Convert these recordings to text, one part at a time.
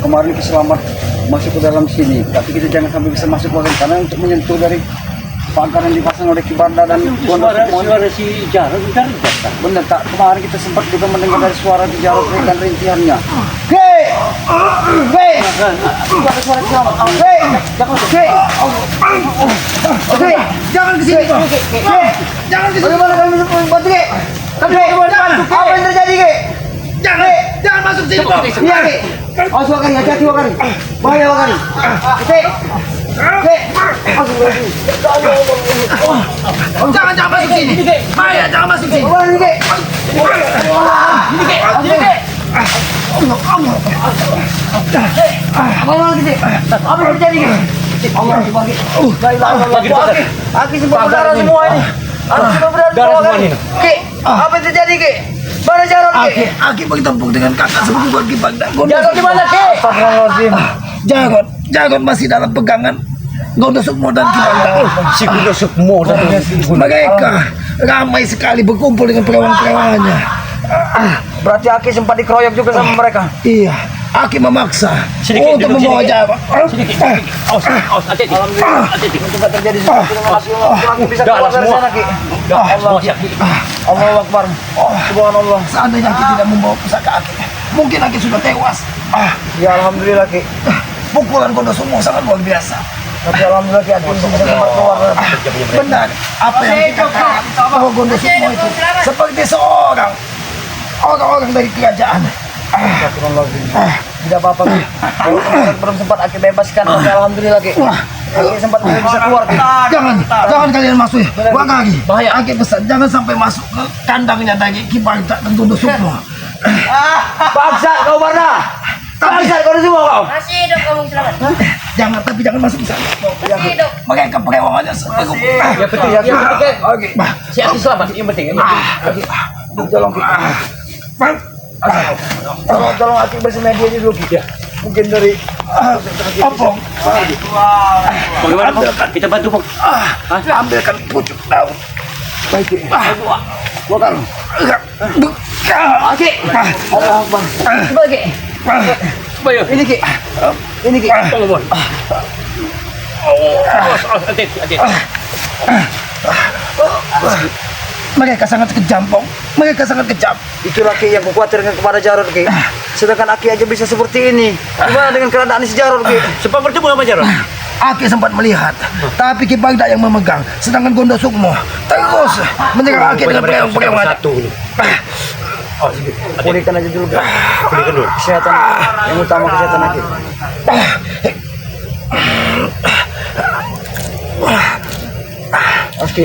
kemarin selamat masuk ke dalam sini, tapi kita jangan sampai bisa masuk lagi karena untuk menyentuh dari pagar yang dipasang oleh Ki Bagda dan suara si Jarod benar tak, kemarin kita sempat juga mendengar dari suara di Jarod dan rintiannya. Jangan ke sini. Jangan ke sini. Bagaimana kami bantu Ge? Apa yang terjadi Ge? Jangan masuk sini. Iya Ge. Awas Wakari, hati-hati Wakari. Bahaya Wakari. Jangan masuk sini. Bahaya, jangan masuk sini. Apa yang terjadi Ge? Allah dibagi. Aki semua berdarah semua ini. Aki semua berdarah semua ini. Ki, apa yang terjadi Ki? Mana Jarod Ki? Aki bagi tempuk dengan kakak seperti buat Ki Bagda. Jarod di mana Ki? Jarod masih dalam pegangan Gondo Sukmo dan Ki Bagda. Si Gondo Sukmo dan mereka ramai sekali berkumpul dengan perawan-perawannya. Berarti Aki sempat dikeroyok juga sama mereka. Iya, Aki memaksa untuk membawa Jarod. Awas, hati-hati. Tidak terjadi sesuatu dengan Aki bisa keluar dari sana Ki. Allahu Akbar. Subhanallah. Seandainya Aki tidak membawa pusaka Aki, mungkin Aki sudah tewas. Ya alhamdulillah Ki. Pukulan Gondo Sukmo sangat luar biasa. Tapi alhamdulillah Ki Aki bisa sempat keluar. Benar, apa yang dikatakan bahwa Gondo Sukmo itu seperti seorang orang-orang dari kerajaan. Tidak apa-apa Ki. Kalau belum sempat Aki bebaskan, tapi alhamdulillah Ki. Aki sempat bisa keluar Ki. Jangan kalian masuk. Wakari, bahaya. Aki pesan jangan sampai masuk ke kandangnya dari Ki Bagda dan Gondo Sukmo. Bangsa kau Barna. Bangsa kau semua kau. Masih hidup kamu selamat. Jangan masuk ke sana. Masih hidup. Mereka perewangannya seperti Ya betul ya. Oke. Si Aki selamat, yang penting. Tolong Ki. Tolong Aki bersemedia dulu Ki. Mungkin dari Opong. Bagaimana Pong? Kita bantu Pong. Ambilkan pucuk daun. baik Ki. Bukan. Aki. Allah Akbar. Coba Ki. Bayo. Ini Ki. Ini Ki. Tolong Pong. Awas, hati-hati. Mereka sangat kejam, Pong. Mereka sangat kejam. Itulah Ki yang kukhawatirkan kepada Jarod Ki. Sedangkan Aki aja bisa seperti ini. Gimana dengan keadaan si Jarod Ki? Sempat bertemu sama Jarod? Aki sempat melihat, tapi Ki Bagda yang memegang. Sedangkan Gondo Sukmo terus menyerang Aki dengan perewangan. Satu. Pulihkan aja dulu Ki. Pulihkan dulu. Kesehatan yang utama, kesehatan Aki. Aki.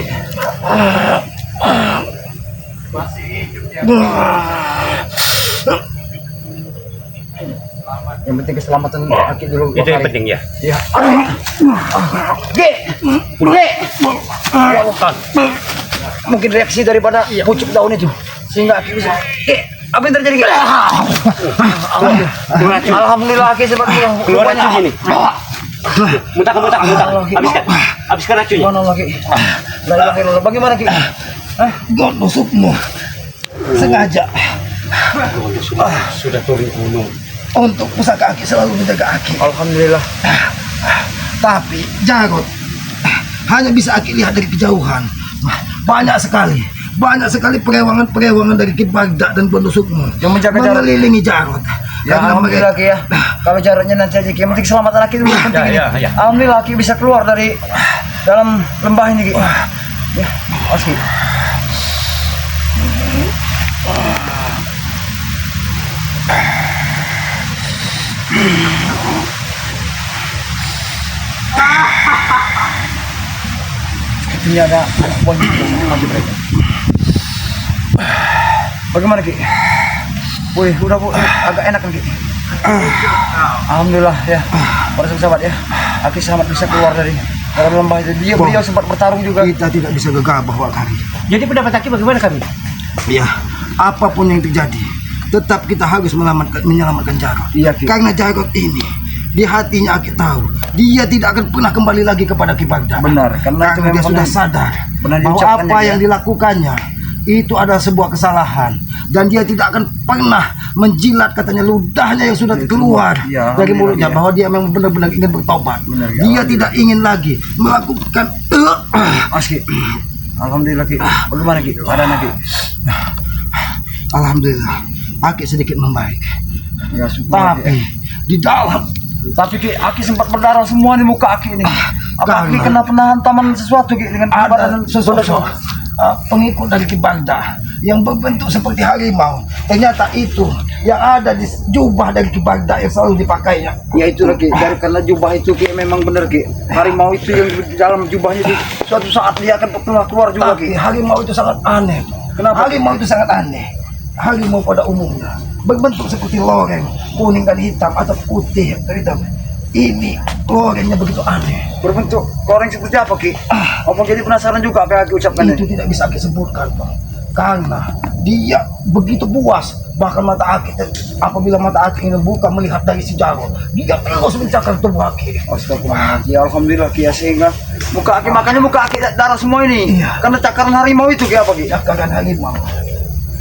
Yang penting keselamatan Aki dulu. Itu yang penting ya. Ya. Ge. Mungkin reaksi daripada pucuk daun itu sehingga Aki bisa. Apa yang terjadi? Alhamdulillah Aki sempat Keluar racun ini. Muntah. Habiskan racunnya. Subhanallah Ki. La ilaha illallah. Bagaimana Ki? Gondo Sukmo sengaja Sudah turun gunung. untuk pusaka Aki selalu menjaga Aki. Alhamdulillah. Tapi Jarod hanya bisa Aki lihat dari kejauhan. Banyak sekali perewangan dari Ki Bagda dan Gondo Sukmo Yang menjaga Jarod. mengelilingi Jarod. Ya alhamdulillah Ki ya. Kalau Jarodnya nanti aja Ki. Yang penting keselamatan Aki dulu penting ini. Ya. Alhamdulillah Ki bisa keluar dari dalam lembah ini Ki. Ya, Ki. Ini ada pohon masih mereka. Bagaimana Ki? Wih, udah Bu, agak enak kan Ki? Alhamdulillah ya. Para sahabat ya, Aki selamat bisa keluar dari lembah itu. Beliau sempat bertarung juga. Kita tidak bisa gegabah Wakari. Jadi pendapat Aki bagaimana kami? Ya, apapun yang terjadi, tetap kita harus menyelamatkan Jarod. Iya, Ki. Karena Jarod ini di hatinya Aki tahu dia tidak akan pernah kembali lagi kepada Ki Bagda. Benar, karena itu dia memang sudah sadar pernah bahwa diucapkan apa dia. yang dilakukannya itu adalah sebuah kesalahan dan dia tidak akan pernah menjilat katanya ludahnya yang sudah keluar dari mulutnya bahwa dia memang benar-benar ingin bertobat. Dia tidak ingin lagi melakukan Mas Ki, alhamdulillah Ki. Bagaimana Ki? Keadaan Ki? Alhamdulillah, Aki sedikit membaik. Ya syukur. Tapi di dalam Ki, Aki sempat berdarah semua di muka Aki ini. Apa Aki kena hantaman sesuatu Ki dengan ada sosok pengikut dari Ki Bagda yang berbentuk seperti harimau. Ternyata itu yang ada di jubah dari Ki Bagda yang selalu dipakainya. Ya itu lagi dari karena jubah itu Ki memang benar Ki. Harimau itu yang di dalam jubahnya itu suatu saat dia akan keluar juga Tapi Ki. harimau itu sangat aneh. Kenapa? Harimau itu sangat aneh. Harimau pada umumnya berbentuk seperti loreng, kuning dan hitam atau putih dan hitam. Ini lorengnya begitu aneh. Berbentuk loreng seperti apa Ki? Apa jadi penasaran juga apa yang Aki ucapkan Itu tidak bisa Aki sebutkan, Bang. Karena dia begitu puas. Bahkan mata Aki, apabila mata Aki ini buka melihat dari si Jarod, dia terus mencakar tubuh Aki. Astagfirullahaladzim, ya alhamdulillah Ki, ya sehingga muka Aki, makanya muka Aki darah semua ini. Iya. Karena cakaran harimau itu Ki apa Ki? Cakaran harimau.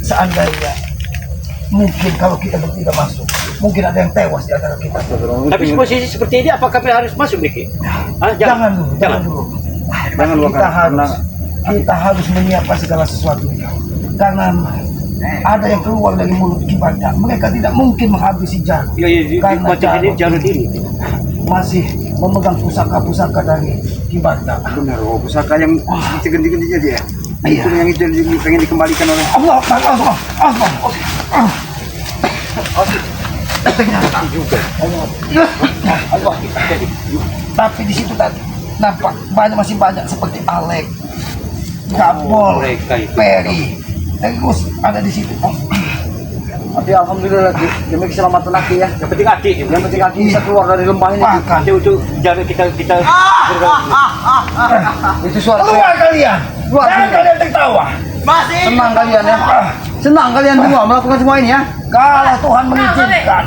Seandainya mungkin kalau kita bertiga masuk, mungkin ada yang tewas di antara kita. Tapi posisi seperti ini apakah harus masuk nih Ki? Jangan dulu, jangan dulu. Jangan dulu, Kita harus menyiapkan segala sesuatunya. Karena ada yang keluar dari mulut Ki Bagda. Mereka tidak mungkin menghabisi Jarod. Iya, Karena macam ini Jarod ini. masih memegang pusaka-pusaka dari Ki Bagda. Benar, oh, pusaka yang segendi-gendinya dia. Iya. Itu yang pengen dikembalikan oleh Allah, ternyata Juga. Allah. Tapi di situ tadi nampak masih banyak seperti Alek, Gabol, Mereka itu. Peri, terus ada di situ. tapi alhamdulillah Ki, demi keselamatan Aki ya. Yang penting Aki. Yang penting Aki bisa keluar dari lembah ini. Ki. Bahkan Itu Jarod kita Itu suara keluar kalian, Keluar, jangan keluar. kalian tertawa. senang kalian ya. Senang kalian semua melakukan semua ini ya. Kalau Tuhan mengizinkan,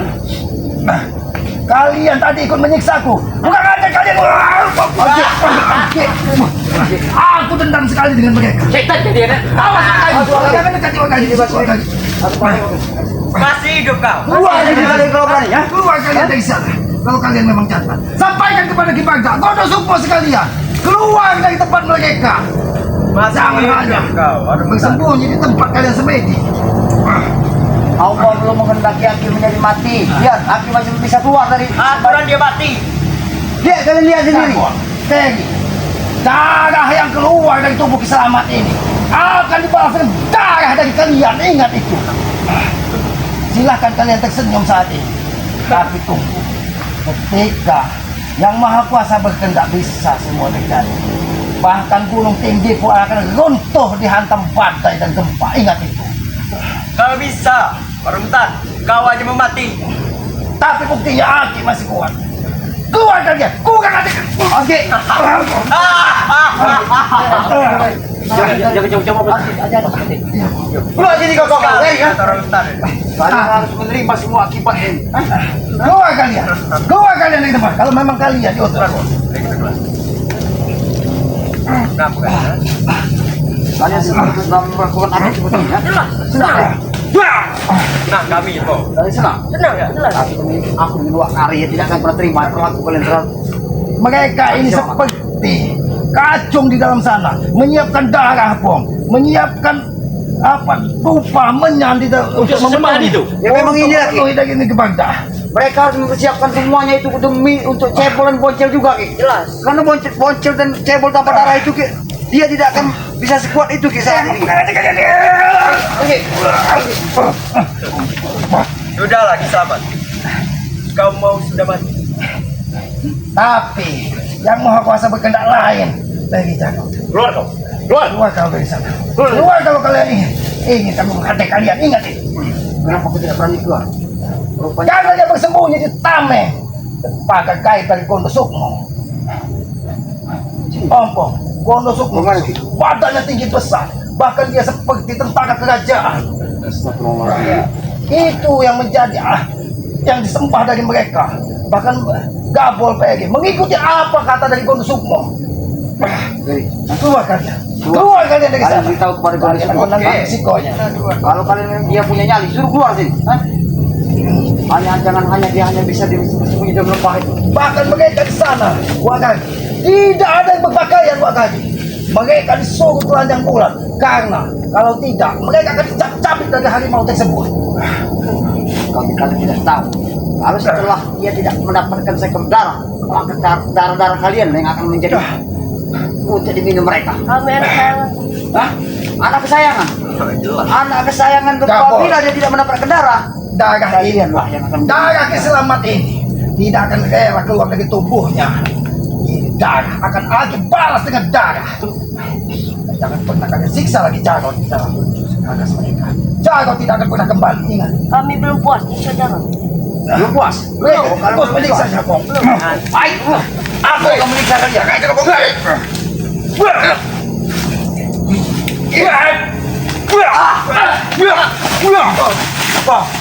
kalian tadi ikut menyiksaku. Bukan aja kalian. Aku dendam sekali dengan mereka. setan jadi ada. Awas kalian, jangan dekati orang. Masih hidup kau. Keluar Jadi kalian kalau berani ya. Keluar kalian dari sana. Kalau kalian memang jantan, sampaikan kepada Ki Bagda, Gondo Sukmo sekalian. Keluar dari tempat mereka. Jangan hanya bersembunyi di tempat kalian semedi. Allah belum menghendaki Aki menjadi mati. Lihat, Aki masih bisa keluar dari Aturan dia mati. Lihat, kalian lihat sendiri. Tegi, darah yang keluar dari tubuh Kiselamat ini akan dibalas dengan darah dari kalian. Ingat itu. Silahkan kalian tersenyum saat ini. Tapi tunggu, ketika Yang Maha Kuasa berkehendak bisa semua terjadi. Bahkan gunung tinggi pun akan runtuh dihantam badai dan gempa. Ingat itu. Kalau bisa, Peruntan, kau aja mau mati. Tapi buktinya Aki masih kuat. Keluar kalian, kurang adik. Aki. Jangan coba-coba Keluar sini kau Sekali, Peruntan. Kalian harus menerima semua akibat ini. Keluar kalian. Keluar kalian dari tempat. Kalau memang kalian diutus. Kalian sedang melakukan apa sebetulnya? Senang. Nah, kami itu. Kalian senang? Aku di luar karya tidak akan pernah terima perlaku kalian terlalu. Mereka ini seperti kacung di dalam sana, menyiapkan darah pom, menyiapkan apa tumpah menyan di dalam untuk sesembahan itu. Ya memang ini lagi. Dari ini ke Bagda. Mereka harus mempersiapkan semuanya itu demi untuk cebol dan boncel juga, Ki. Jelas. Karena boncel dan cebol tanpa darah itu, Ki, dia tidak akan bisa sekuat itu, Ki, saat ini. Sudahlah, selamat. Kau mau sudah mati. Tapi yang Maha Kuasa berkehendak lain dari Jarod. Keluar kau. Keluar. Keluar kalau dari sana. Keluar kalau kalian ingin kami menghadir kalian. Ingat itu. Kenapa aku tidak berani keluar? Rupanya Jangan dia bersembunyi di Tame. Pakai kait dari Gondo Sukmo. Ompong, Gondo Sukmo. Bagaimana, Ki? Badannya tinggi besar. Bahkan dia seperti tentara kerajaan. Astagfirullahaladzim. Itu yang menjadi yang disembah dari mereka. Bahkan Gabol PG mengikuti apa kata dari Gondo Sukmo. Keluar kalian. Keluar kalian dari Kalian sana. beritahu kepada Kalian kalian akan menangkap risikonya. Kalau kalian dia punya nyali, suruh keluar sini. Hah? Jangan hanya dia hanya bisa bersembunyi dalam lembah itu. Bahkan mereka di sana, Wakagi, tidak ada yang berpakaian, Wakagi. Mereka disuruh telanjang bulan karena kalau tidak mereka akan dicabik dari harimau tersebut. Kalian tidak tahu. Kalau setelah dia tidak mendapatkan seekor darah, maka darah kalian yang akan menjadi untuk diminum mereka. Kami anak sayangan. Hah? Anak kesayangan. Anak kesayangan apabila dia tidak mendapatkan darah, Darah kalian ini, lah yang akan darah keselamat ini tidak akan rela keluar dari tubuhnya. Ini darah akan lagi balas dengan darah. Jangan pernah kalian siksa lagi Jago di dalam kagas mereka. Jago tidak akan pernah kembali, ingat. Kami belum puas, bisa jangan. belum puas. Belum, terus menyiksa siapa? Ayo, aku akan menyiksa kalian. Ayo, kalau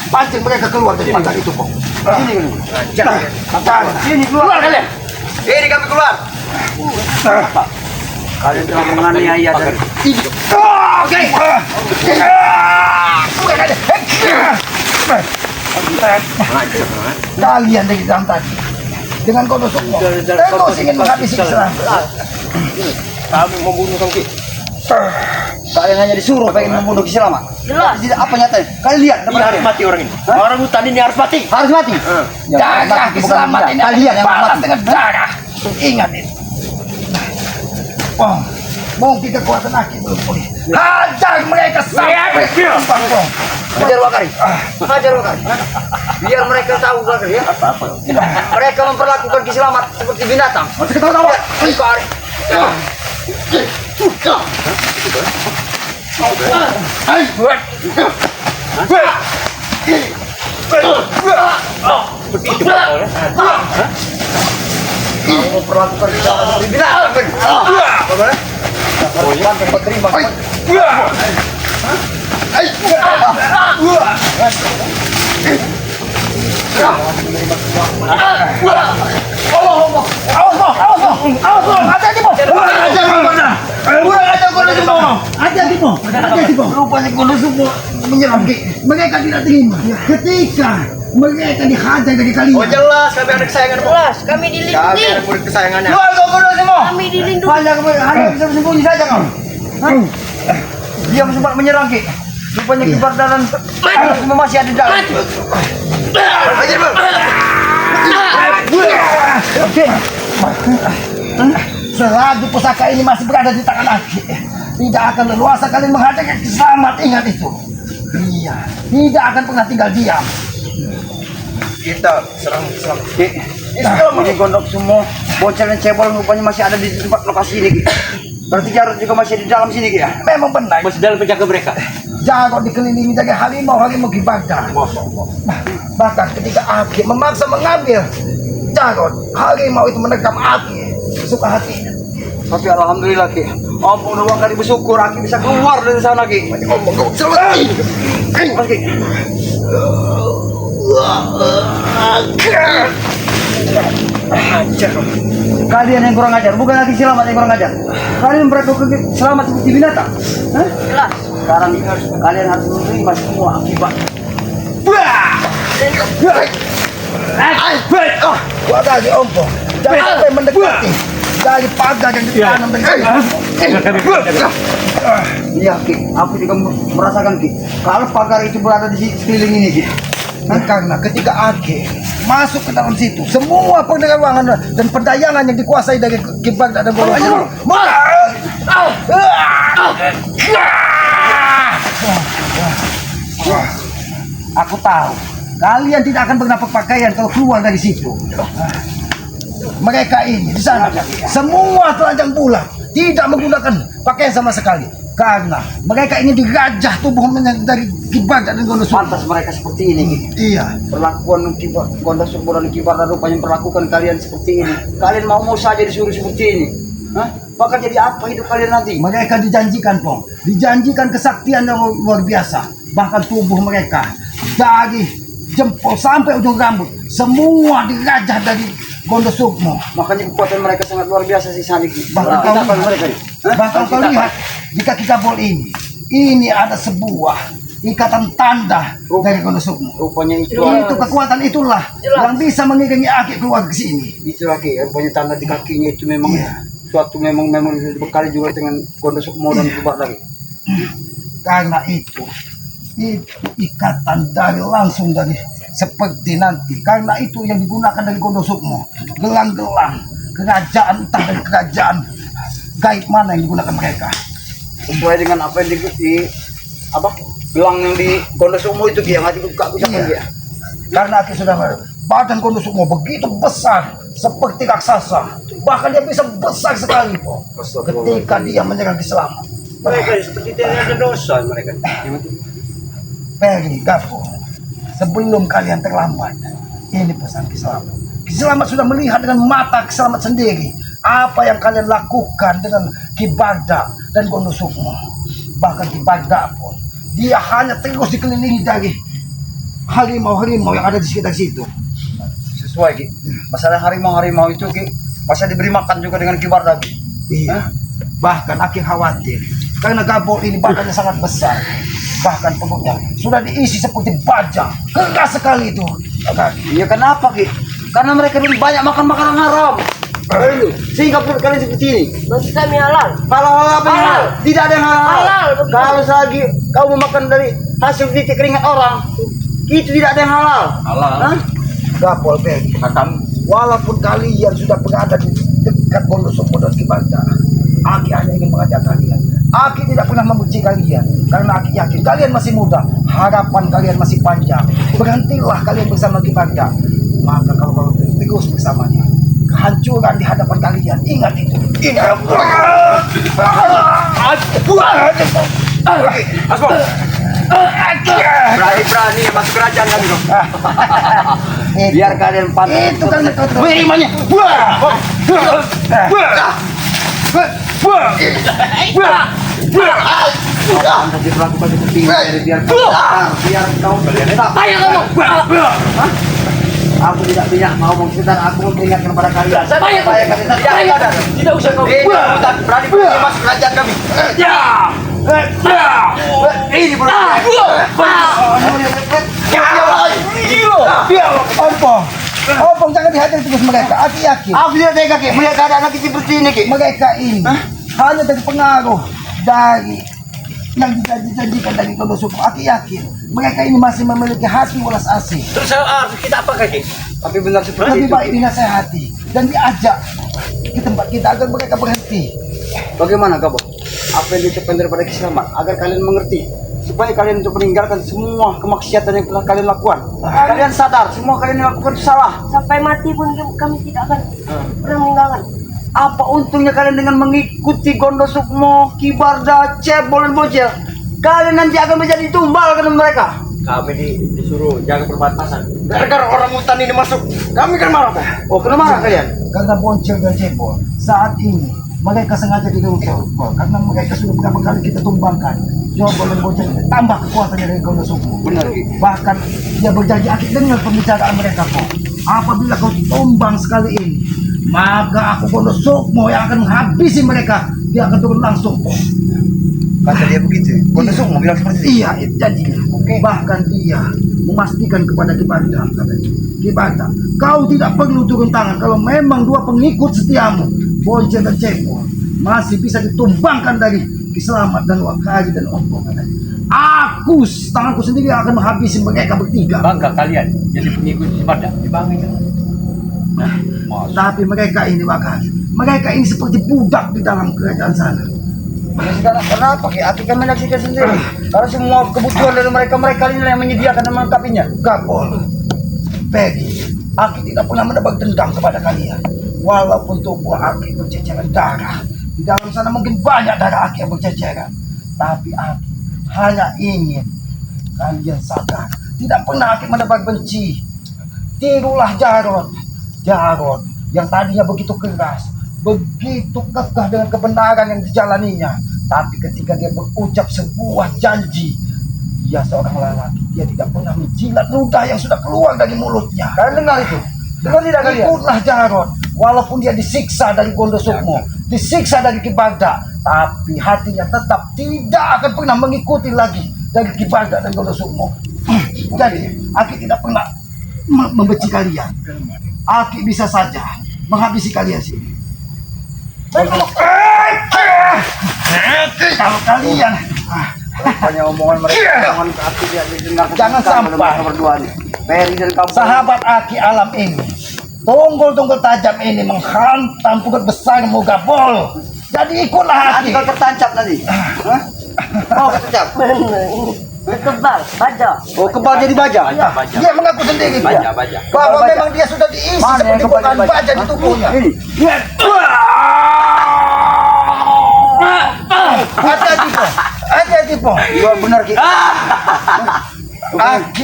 Pancing mereka keluar dari pagar itu, Pong. Sini keluar kalian. Ini kami keluar. Kalian telah menganiaya dan Oke. Kalian dari dalam tadi dengan kodok semua terus ingin menghabisi Islam. Kami membunuh Kang. kalian hanya disuruh pengen membunuh Ki Selamat. Jelas. Tidak apa nyatanya? Kalian lihat Ini harus mati orang ini. Hah? Orang hutan ini harus mati. harus mati. Darah Ki Selamat ini Kalian yang balas mati. dengan darah. Ingat ini. Pong, mungkin kekuatan Aki belum pulih. Hajar mereka sampai tumpah, Pong. Hajar Wakari. Hajar Wakari. Biar mereka tahu Wakari ya. Mereka memperlakukan Ki Selamat seperti binatang. Masih ketawa-tawa. Wakari. Kamu memperlakukan Ki Selamat seperti binatang. Pantas berterima. Rupanya kuno semua menyerang Ki. Mereka tidak terima. Ketika mereka dihajar dari kalian. Oh jelas kami anak kesayangan Pong. Jelas, kami Kami dilindungi. anak murid kesayangannya. Keluar kau kuno semua. Kami dilindungi. Hanya bisa bersembunyi saja kau. Dia sempat menyerang Ki. Rupanya kibar dalam masih ada di dalam. Oke. Selagi pusaka ini masih berada di tangan Aki, tidak akan leluasa kalian menghadapi Ki Selamat. Ingat itu. Iya, tidak akan pernah tinggal diam. Kita serang Islam. Ki, ini gondok semua bocil dan cebol rupanya masih ada di tempat lokasi ini Ki. Berarti Jarod juga masih di dalam sini Ki ya? Memang benar. Masih dalam penjaga mereka. Jago dikelilingi dari harimau Ki Bagdad. Bahkan ketika Aki memaksa mengambil Jarod, harimau itu menekam Aki. Suka hatinya. Tapi alhamdulillah Ki. Ampun dua kali bersyukur Aki bisa keluar dari sana Ki. Mas Ki. Kalian yang kurang ajar, bukan lagi Selamat yang kurang ajar. Kalian memperlakukan Selamat seperti binatang. Hah? Jelas. Sekarang kalian harus menerima semua akibat. Gua kasih ompo. Jangan sampai mendekati dari pagar yang ditanam dari Iya Ki, aku juga merasakan Ki. Kalau pagar itu berada di sekeliling ini Ki. karena ketika Aki masuk ke dalam situ, semua penerangan dan pendayangan yang dikuasai dari Ki Bagdad dan golongan aku tahu kalian tidak akan pernah berpakaian kalau keluar dari situ. Mereka ini di sana semua telanjang bulat, tidak menggunakan pakaian sama sekali karena mereka ingin dirajah tubuhnya dari Ki Bagdad dan Gondosubo. Pantas mereka seperti ini Ki. Iya, Perlakuan Gondosubo dan Ki Bagdad rupanya memperlakukan kalian seperti ini. Kalian mau saja disuruh seperti ini. Hah? Maka jadi apa hidup kalian nanti? mereka dijanjikan Pong, dijanjikan kesaktian yang luar biasa. Bahkan tubuh mereka dari jempol sampai ujung rambut semua dirajah dari Gondo Sukmo. Makanya kekuatan mereka sangat luar biasa sih Sanik. Bahkan Kita kau apa mereka lihat, nih? bahkan kau lihat jika kita bol ini ada sebuah ikatan tanda dari Gondo Sukmo. Rupanya itu Itu kekuatan itulah yang bisa mengiringi Aki keluar ke sini. itu lagi rupanya tanda di kakinya itu memang suatu memang dibekali juga dengan Gondo Sukmo dan Kibar lagi. Karena itu ikatan dari langsung dari seperti nanti. Karena itu yang digunakan dari Gondo Sukmo. Gelang-gelang kerajaan, entah dari kerajaan gaib mana yang digunakan mereka. Sesuai dengan apa yang di apa gelang yang di Gondo Sukmo itu yang hati buka bisa dia. Karena Aki sudah badan Gondo Sukmo begitu besar seperti raksasa. Bahkan dia bisa besar sekali po. Ketika dia menyerang Selamat. Mereka seperti tidak ada dosa mereka. Peri, Gapo, sebelum kalian terlambat, ini pesan Ki Selamat. Ki Selamat sudah melihat dengan mata Ki Selamat sendiri apa yang kalian lakukan dengan Ki Bagda dan Gondo Sukmo. Bahkan Ki Bagda pun dia hanya terus dikelilingi dari harimau-harimau yang ada di sekitar situ. Sesuai Ki. Masalah harimau-harimau itu Ki masa diberi makan juga dengan Kibar lagi. Iya. Bahkan Aki khawatir karena Gabol ini badannya sangat besar. Bahkan perutnya sudah diisi seperti baja. Keras sekali itu. Iya kenapa Ki? Karena mereka lebih banyak makan makanan haram. Sehingga perut kalian seperti ini. Bagi kami halal. Halal apa yang halal? Tidak ada yang halal. Halal, betul. Kalau selagi kau memakan dari hasil titik keringat orang, itu tidak ada yang halal. Halal. Hah? Gabol Pegi. Walaupun kalian sudah berada di dekat Gondo Sukmo dan Ki Bagda, Aki hanya ingin mengajak kalian. Aki tidak pernah membenci kalian karena Aki yakin kalian masih muda, harapan kalian masih panjang. Berhentilah kalian bersama Ki Bagda. Maka kalau terus bersamanya, kehancuran di hadapan kalian. Ingat itu. Ingat. Asmo. Berani-berani masuk kerajaan kami dong. Biar kalian pantas. Itu kan Wirimanya. Pantas diperlakukan seperti ini biar kau tak Ayo kamu. Aku tidak banyak mau sebentar, aku mau peringatkan kepada kalian. Supaya kalian Tidak usah kau. berani masuk kerajaan kami. Ini Ompong jangan dihadiri terus mereka. Aki yakin Aku tidak tega Ki, melihat keadaan anak seperti ini Ki. mereka ini hanya dari pengaruh dari yang dijanjikan dari Gondo Sukmo. Aki yakin mereka ini masih memiliki hati welas asih. Terus kita apa kaki? Tapi benar seperti Lebih itu. baik dinasehati dan diajak ke tempat kita agar mereka berhenti. Bagaimana Gabo? Apa yang diucapkan daripada Ki Selamat agar kalian mengerti supaya kalian untuk meninggalkan semua kemaksiatan yang telah kalian lakukan. Kalian sadar semua kalian yang lakukan itu salah. Sampai mati pun kami tidak akan pernah meninggalkan. Apa untungnya kalian dengan mengikuti Gondo Sukmo, Ki Bagda, Cebol dan Bocil? Kalian nanti akan menjadi tumbal ke mereka. Kami disuruh jaga perbatasan. Gara-gara orang hutan ini masuk, kami kan marah. Oh, kenapa marah kalian? Karena Boncel dan Cebol saat ini mereka sengaja tidak Jebol karena mereka sudah beberapa kali kita tumbangkan. Jebol dan Boncel tambah kekuatannya dari Gondo Sukmo. Benar Ki. Bahkan dia berjanji akhir dengar pembicaraan mereka kok. Apabila kau tumbang sekali ini, maka aku Gondo Sukmo yang akan menghabisi mereka. Dia akan turun langsung kok. Kata dia begitu. Gondo Sukmo bilang seperti itu. Iya, itu janjinya. Bahkan dia memastikan kepada Ki Bagda, katanya, Ki Bagda, kau tidak perlu turun tangan kalau memang dua pengikut setiamu, Boncel dan Cebol, masih bisa ditumbangkan dari Ki Selamat dan Wakari dan Ompong, katanya. Aku, tanganku sendiri akan menghabisi mereka bertiga. Bangga kalian jadi pengikut ibadah. Dibangga. Tapi mereka ini Wakari, mereka ini seperti budak di dalam kerajaan sana. Ya sekarang kenapa Ki? Aku kan menyaksikan sendiri. Karena semua kebutuhan dari mereka ini yang menyediakan dan melengkapinya. Gabol, Peggy, Aki tidak pernah menebak dendam kepada kalian. Walaupun tubuh Aki berceceran darah, di dalam sana mungkin banyak darah Aki yang berceceran. Tapi Aki hanya ingin kalian sadar, tidak pernah Aki menebak benci. Tirulah Jarod yang tadinya begitu keras, begitu kekeh dengan kebenaran yang dijalaninya. Tapi ketika dia berucap sebuah janji, dia seorang lelaki, dia tidak pernah menjilat ludah yang sudah keluar dari mulutnya. Kalian dengar itu? Dengar tidak kalian? Ikutlah Jarod. Walaupun dia disiksa dari Gondo Sukmo, disiksa dari Ki Bagda, tapi hatinya tetap tidak akan pernah mengikuti lagi dari Ki Bagda dan Gondo Sukmo. Jadi, Aki tidak pernah membenci kalian. Aki bisa saja menghabisi kalian sih. Kalau kalian Banyak omongan mereka, jangan Aki dia didengar. Jangan sampai berdua nih. Peri dari kamu. sahabat Aki alam ini, tunggul-tunggul tajam ini menghantam pukat besar Mogabol. Jadi ikutlah Aki. Nanti kalau tertancap nanti. Hah? Oh, tertancap. Kebal, baja. Oh, kebal jadi baja. Dia mengaku sendiri Baja, baja. bahwa Baja. memang dia sudah diisi Mana yang seperti kebal bukan baja? baja di tubuhnya. Ini. Hati-hati po. Iya benar Ki. Aki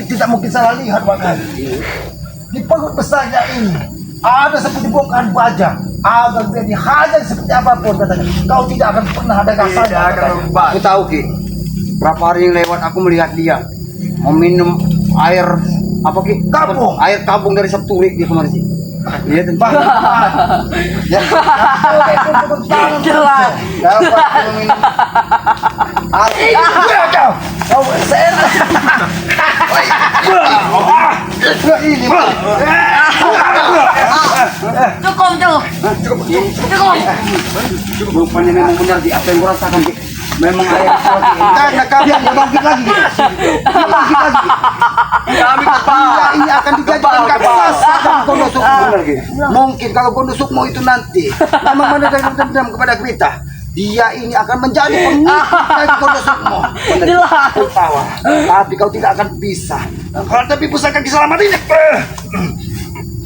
tidak mungkin salah lihat bahkan. Di perut besarnya ini ada seperti bongkahan baja. Agar dia dihajar seperti apapun katanya. Kau tidak akan pernah ada rasanya. katanya. Aku tahu Ki. Berapa hari yang lewat aku melihat dia meminum air apa Ki? Kabung. Air kabung dari Septurik dia kemarin sih. Iya tentang. Ya. Jelas. Dapat meminum air. Iya kau. Kau seenak. Ini Cukup, cukup. Cukup. Rupanya memang benar di apa yang gua rasakan Ki. Memang air Septurik. Karena kalian dia bangkit lagi. Dia bangkit lagi. Kami Iya, ini akan dijadikan raksasa dan Gondo Sukmo. Mungkin kalau Gondo Sukmo itu nanti memang menendang dendam kepada kita, dia ini akan menjadi pengikut dari Gondo Sukmo. Jelas. Kau tawa, tapi kau tidak akan bisa. kalau tapi pusaka keselamatan ini.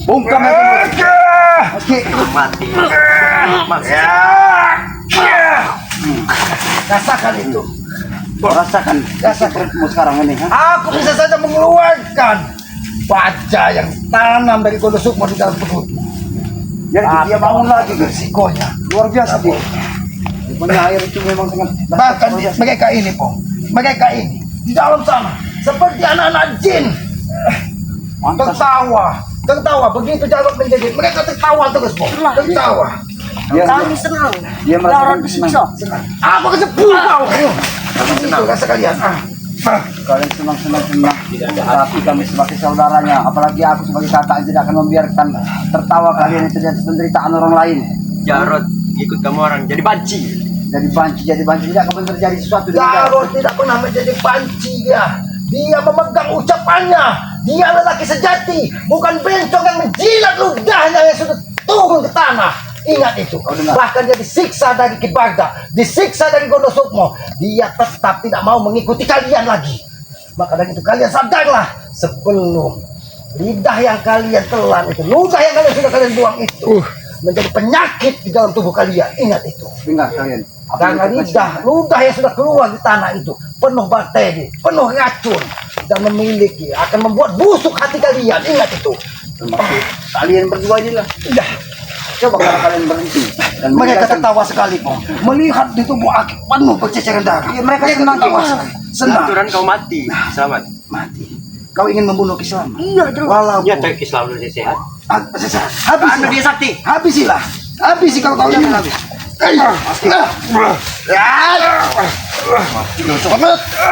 Bungkam yang Oke, Mati. Rasakan itu. rasakan perutmu sekarang ini. Ha? Aku bisa saja mengeluarkan baja yang tanam dari Gondo Sukmo di dalam perutmu. Jadi dia bangun lagi guys. Resikonya. Luar biasa dia. Rupanya air itu memang sangat. Bahkan mereka ini po, mereka ini di dalam sana seperti anak-anak jin. Tertawa begitu Jarod menjadi mereka tertawa terus po, tertawa. Kami senang. Dia merasa Jarod disiksa. Apa kesepuluh kau? Itu rasa kalian. Kalian senang. Tapi kami sebagai saudaranya, apalagi aku sebagai kakak tidak akan membiarkan tertawa kalian itu dari penderitaan orang lain. Jarod ikut kamu orang jadi banci. Jadi banci tidak akan terjadi sesuatu dengan Jarod tidak pernah menjadi panci dia. Dia memegang ucapannya. Dia lelaki sejati, bukan bencong yang menjilat ludahnya yang sudah turun ke tanah. Ingat itu. dengar. Bahkan dia disiksa dari Ki Bagda, disiksa dari Gondo Sukmo. Dia tetap tidak mau mengikuti kalian lagi. Maka dari itu kalian sadarlah sebelum lidah yang kalian telan itu, ludah yang sudah kalian buang itu menjadi penyakit di dalam tubuh kalian. Ingat itu. dengar kalian. Karena ludah yang sudah keluar di tanah itu penuh bakteri, penuh racun dan memiliki akan membuat busuk hati kalian. Ingat itu. Kalian berdua inilah. Iya. Coba kalau kalian berhenti dan Mereka meninggalkan- tertawa sekali po, melihat di tubuh Aki penuh berceceran darah. Iya, mereka senang tertawa Ki. sekali. Senang. Aturan kau mati. Selamat. Mati. Kau ingin membunuh Islam? Iya, jelas. Walaupun Ya, tapi Islam dulu sehat. Anu dia sakti. Habisilah. Habisi kalau kau ingin habis.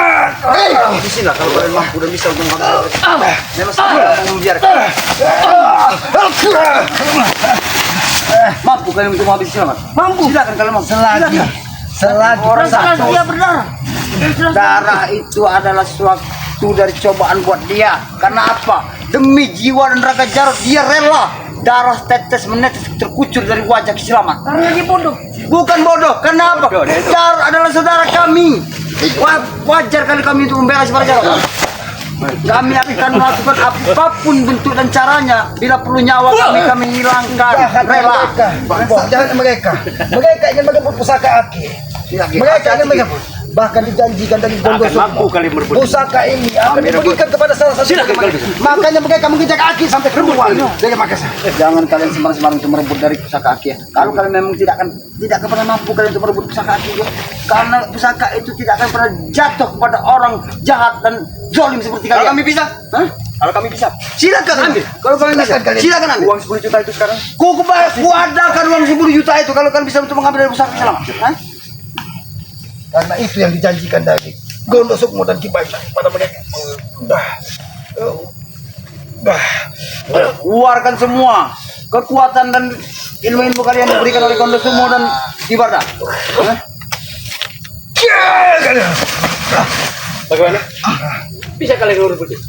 Habisilah kalau kalian mampu dan bisa untuk menghabiskan. Memang saya mau membiarkan. Mampu kalian untuk menghabisi selamat? Mampu. Silakan kalian mampu. Selagi Orang Rasakan satu. dia berdarah. Darah itu adalah suatu dari cobaan buat dia. Karena apa? Demi jiwa dan raga Jarod dia rela darah tetes menetes terkucur dari wajah Selamat. Karena dia bodoh. Bukan bodoh. Karena apa? Jarod adalah saudara kami. Wajar kali kami untuk membela saudara Jarod. Kami akan melakukan apapun bentuk dan caranya. Bila perlu nyawa kami hilangkan. Rela. Jangan mereka. Mereka ingin merebut pusaka Aki. Mereka ingin merebut. Bahkan dijanjikan dari Gondo Akan mampu Sukmo. kalian merebut. Pusaka ini akan diberikan kepada salah satu. Makanya mereka mengejar Aki sampai keluar dari Makassar. Jangan kalian sembarang-sembarang untuk merebut dari pusaka Aki ya. Kalau kalian memang tidak akan pernah mampu kalian untuk merebut pusaka Aki ya. Karena pusaka itu tidak akan pernah jatuh kepada orang jahat dan zalim seperti kalian. Kami bisa. Hah? Kalau kami bisa. Silakan ambil. Kalau kalian bisa, silakan ambil. Uang 10 juta itu sekarang. Ku adakan uang 10 juta itu kalau kalian bisa untuk mengambil dari pusaka selamat. Hah? Karena itu yang dijanjikan dari Gondo Sukmo dan Ki Baita pada mereka. Keluarkan semua kekuatan dan ilmu-ilmu kalian diberikan oleh Gondo Sukmo dan Ki Baita. Hah? Bagaimana? Bisa kalian urus begitu?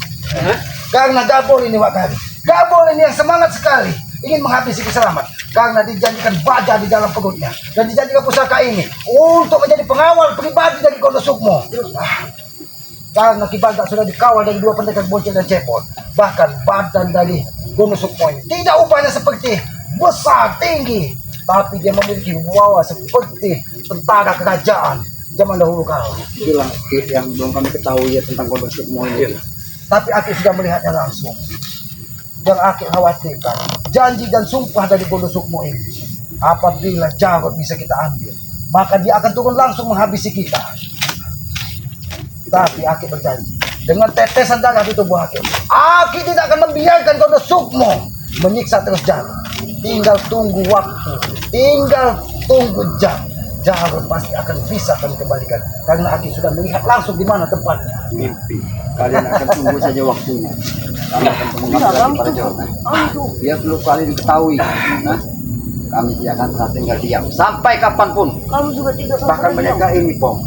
Karena Gabol ini Wakari, Gabol ini yang semangat sekali ingin menghabisi Ki Selamat karena dijanjikan baja di dalam perutnya dan dijanjikan pusaka ini untuk menjadi pengawal pribadi dari Gondo Sukmo. Karena Ki Baita sudah dikawal dari 2 pendekar Bocil dan Cepot, bahkan badan dari Gondo Sukmo ini tidak upahnya seperti besar tinggi, tapi dia memiliki wawa seperti tentara kerajaan zaman dahulu kala. Itulah yang belum kami ketahui ya tentang Gondo Sukmo ini. Tapi aku sudah melihatnya langsung. Yang aku khawatirkan, janji dan sumpah dari Gondo Sukmo ini, apabila Jarod bisa kita ambil, maka dia akan turun langsung menghabisi kita. Tapi aku berjanji, dengan tetesan darah di tubuh aku tidak akan membiarkan Gondo Sukmo menyiksa terus Jarod. Tinggal tunggu waktu, tinggal tunggu jam. Jarod pasti akan bisa kami kembalikan karena aku sudah melihat langsung di mana tempatnya. Mimpi. Kalian akan tunggu saja waktunya. Kami akan mengambil para Jarod. Biar perlu kalian ketahui. Nah, kami tidak akan pernah tinggal diam sampai kapanpun. Kamu juga tidak akan Bahkan pernah mereka ini, Pong,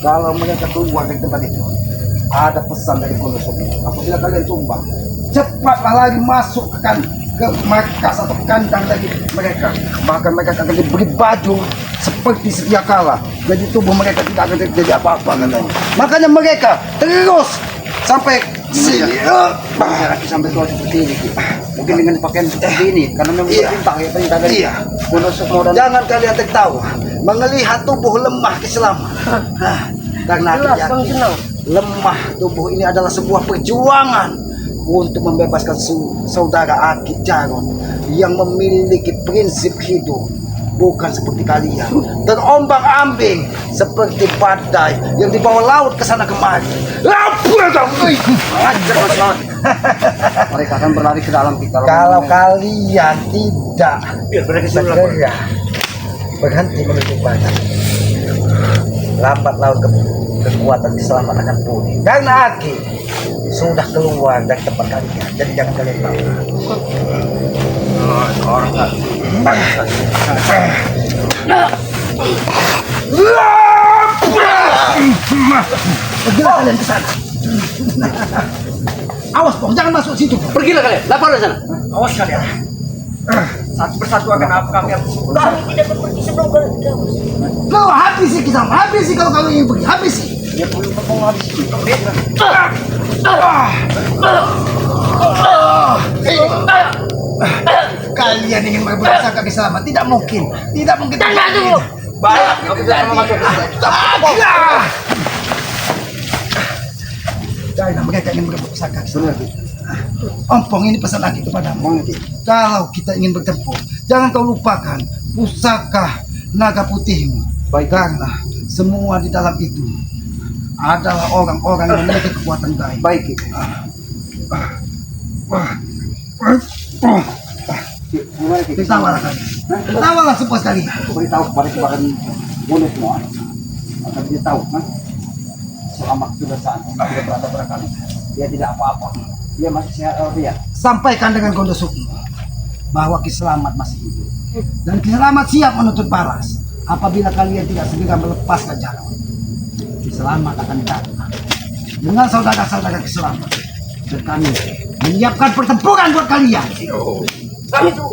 kalau mereka keluar dari tempat itu, ada pesan dari Gondo Sukmo. Apabila kalian tumbang, Cepatlah lagi masuk ke markas atau kandang dari mereka. Bahkan mereka akan diberi baju seperti sedia kala. Jadi tubuh mereka tidak akan terjadi apa-apa katanya. Makanya mereka terus sampai sini. laki sampai tua seperti ini. Mungkin dengan pakaian seperti ini, karena memang perintah dari Gondo Sukmo dan Jangan kalian tertawa melihat tubuh lemah Ki Selamat. Karena aku Jelas, Bang yakin Senang. lemah tubuh ini adalah sebuah perjuangan untuk membebaskan saudara Aki Jarod yang memiliki prinsip hidup bukan seperti kalian terombang-ambing seperti badai yang dibawa laut ke sana kemari. mereka akan berlari ke dalam kita. Kalau kalian tidak segera berhenti menuju badan, lambat laun kekuatan keselamatan akan pulih. Karena Aki sudah keluar dari tempat kalian, jadi jangan kalian tahu. Orang nggak. Pergilah kalian ke sana. Awas Pong, jangan masuk situ. Pergilah kalian, lapor dari sana. Awas kalian. Satu persatu akan kami habisi. Kami tidak akan pergi sebelum kalian tidak habis. Kau habisi kita, habisi kalau kau ingin pergi, habisi. Dia perlu menghabisi kita. Kalian ingin merebut pusaka Ki Selamat? Tidak mungkin, tidak mungkin. Baik, kami tidak mau masuk. Jangan mereka ingin merebut pusaka Ki Selamat. Ompong, ini pesan lagi kepadamu. Kalau kita ingin bertempur, jangan kau lupakan pusaka naga putihmu. Baik. Karena semua di dalam itu adalah orang-orang yang memiliki kekuatan gaib. Baik. Tertawalah kalian. Tertawalah sepuas kalian. Beritahu kepada kebaran Gondo semua. Agar dia tahu, selamat sudah saat tidak berada kami. Dia tidak apa-apa. Dia masih sehat dia. Sampaikan dengan Gondo Sukmo bahwa Ki Selamat masih hidup dan Ki Selamat siap menuntut balas apabila kalian tidak segera melepaskan Jarod. Ki Selamat akan datang dengan saudara-saudara Ki Selamat dan kami menyiapkan pertempuran buat kalian. Kami itu.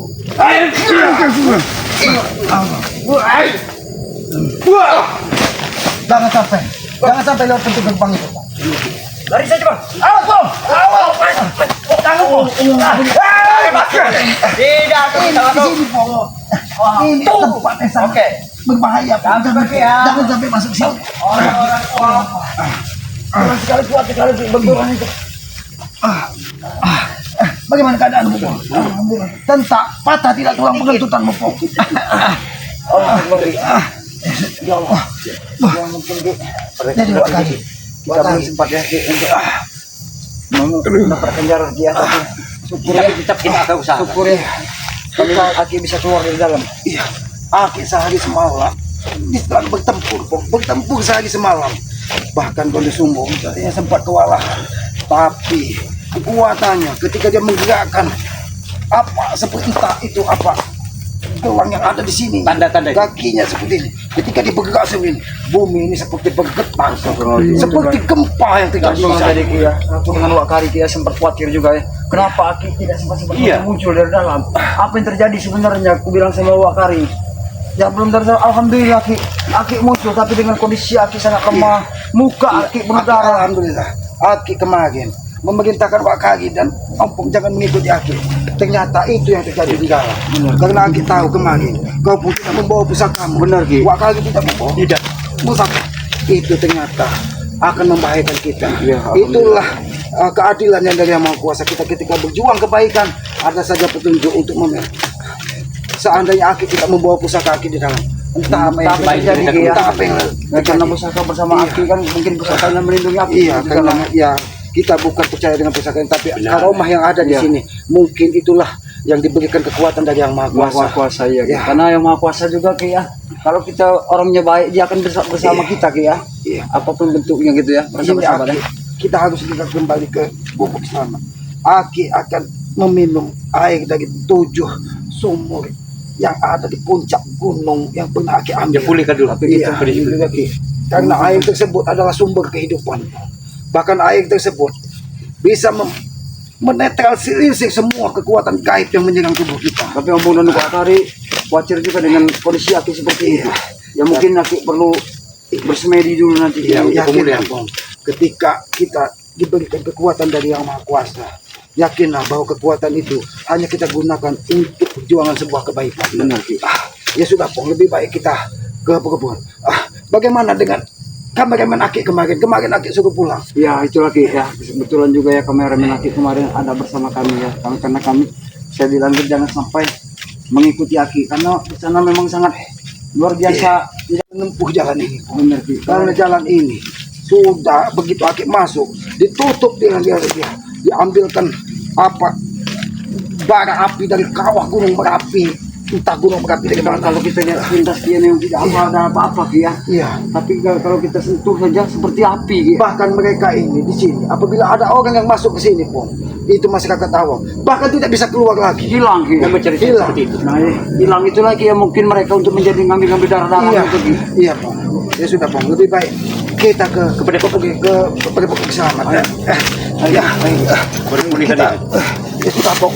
Jangan sampai lewat pintu gerbang itu. Lari saja, Bang. Awas Bang, awas. Jangan Bang. Tidak, Di sini Bang. Ini tempat yang sangat berbahaya. Jangan sampai masuk sini. Sekali kuat, sekali benturan itu. Bagaimana keadaanmu, Pong? Tentak, patah tidak tulang pengentutanmu, Pong. Ya Allah. Yang mungkin Jadi dua kali. kita belum sempat ya untuk mendapatkan darah dia. Syukur ya, kita akan usaha. syukur ya. Aki bisa keluar dari dalam. Iya, Aki sehari semalam di setelah bertempur sehari semalam. Bahkan kondisi sumbung tadinya sempat kewalahan, tapi kekuatannya ketika dia menggerakkan apa seperti entah itu apa gelang yang ada di sini, Tanda-tanda. kakinya seperti ini. Ketika dia bergerak seperti ini, bumi ini seperti bergetar, seperti gempa yang terjadi. Langsung tadi Kia, aku dengan Wak Kari Kia sempat khawatir juga ya. Kenapa Aki tidak sempat Iya. muncul dari dalam? Apa yang terjadi sebenarnya? Aku bilang sama Wak Kari. Ya belum terjadi. Alhamdulillah Aki muncul, tapi dengan kondisi Aki sangat lemah. Muka Aki penuh darah. Alhamdulillah, Aki kemarin memerintahkan Wak Kari dan Ompong jangan mengikuti Aki. Ternyata itu yang terjadi di dalam. Karena Aki tahu kemarin kau pun tidak membawa pusakamu. Benar, Ki. Wak Kari tidak membawa. Tidak. Pusaka itu ternyata akan membahayakan kita. Ya, Itulah keadilan yang dari Yang Maha Kuasa. Kita ketika berjuang kebaikan, ada saja petunjuk untuk memilih. Seandainya Aki tidak membawa pusaka Aki di dalam, entah apa yang Entah apa yang terjadi, terjadi, entah apa yang Karena pusaka bersama Iya. Aki kan mungkin pusakanya melindungi Aki. Iya, karena ya kita bukan percaya dengan pusaka ini, tapi karomah yang ada di Iya. sini mungkin itulah yang diberikan kekuatan dari Yang Maha Kuasa. Maha Kuasa ya, Ki. Ya. Karena Yang Maha Kuasa juga Ki ya. Kalau kita orangnya baik, dia akan bersama kita Ki ya. Iya. Apapun bentuknya gitu ya, Ini bersama-sama Aki, ya. kita harus kita kembali ke bubuk selamat. Aki akan meminum air dari 7 sumur yang ada di puncak gunung yang pernah Aki ambil. Dia pulihkan dulu. Iya, juga, Ki. Karena air tersebut adalah sumber kehidupan. Bahkan air tersebut bisa menetralisir semua kekuatan gaib yang menyerang tubuh kita. Tapi Om dan Wak Kari khawatir juga dengan kondisi Aki seperti itu. Ya mungkin Aki perlu bersemedi dulu nanti. Ya, Ya, yakin Bang. Ketika kita diberikan kekuatan dari Yang Maha Kuasa, yakinlah bahwa kekuatan itu hanya kita gunakan untuk perjuangan sebuah kebaikan. Benar, Ki. Ya sudah, Pong, lebih baik kita ke kebun. Bagaimana dengan kameramen Aki kemarin? Kemarin Aki suruh pulang. Ya itu lagi ya, kebetulan juga ya kameramen Aki kemarin ada bersama kami ya. Karena kami, saya bilang jangan sampai mengikuti Aki karena di sana memang sangat luar biasa. Tidak menempuh jalan ini. Benar, Ki. Karena jalan ini sudah begitu Aki masuk, ditutup dengan dia, diambilkan apa bara api dari kawah gunung berapi, entah gunung berapi dari mana. Kalau kita lihat pintas dia yang tidak ada apa-apa Ki ya. Iya. Tapi kalau kita sentuh saja seperti api Ki. Bahkan mereka ini di sini, apabila ada orang yang masuk ke sini pun, itu masyarakat awam, bahkan tidak bisa keluar lagi. Hilang Ki. Dan mencari Hilang. seperti itu. Nah, hilang itu lagi ya mungkin mereka untuk menjadi ngambil darah-darah Iya, itu Ki. iya Pong. Ya sudah Pong, lebih baik kita kepada pokok selamat. Ya, Pulihkan kita, dia. ya sudah Pong.